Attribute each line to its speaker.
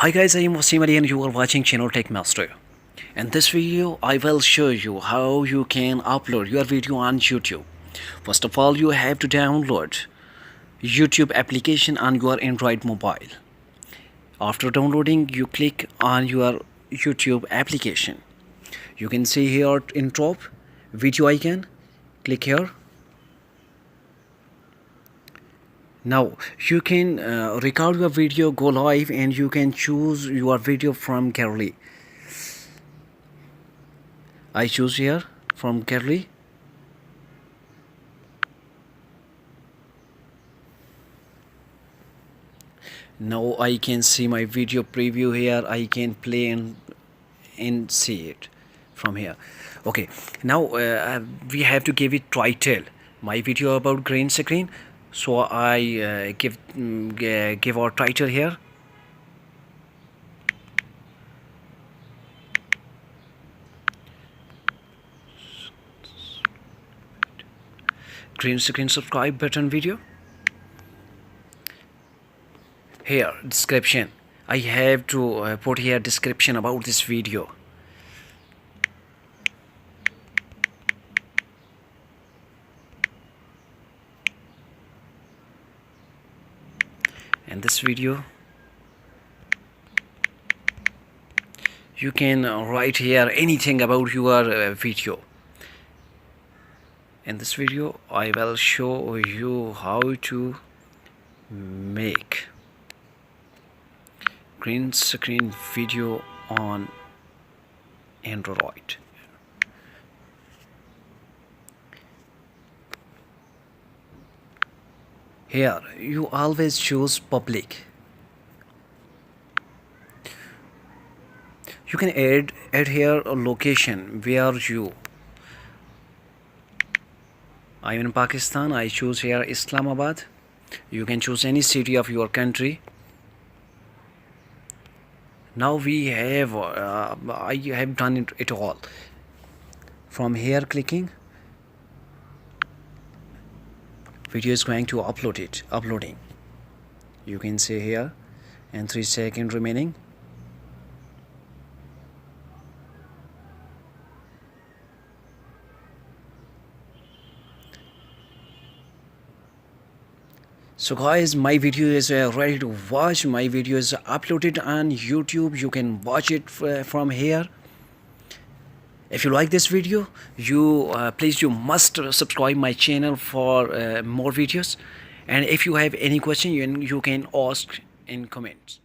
Speaker 1: Hi guys, I am Wasim Ali and you are watching channel Tech Master. In this video, I will show you how you can upload your video on YouTube. First of all, you have to download YouTube application on your Android mobile. After downloading, you click on your YouTube application. You can see here in top video icon. Click here. Now you can record your video, go live, and you can choose your video from gallery. I choose here from gallery. Now I can see my video preview here. I can play and see it from here. Okay, now we have to give it title. My video about green screen, so I give our title here. Green screen subscribe button video. Here description, I have to put here description about this video. And this video, you can write here anything about your video. In this video, I will show you how to make green screen video on Android. Here you always choose public. You can add here a location where I'm in Pakistan. I choose here Islamabad. You can choose any city of your country. Now we have I have done it all. From here clicking, video is going to uploading. You can see here, and 3 seconds remaining. So guys, my video is ready to watch. My video is uploaded on YouTube. You can watch it from here. If you like this video, please you must subscribe my channel for more videos. And if you have any question, you can ask in comments.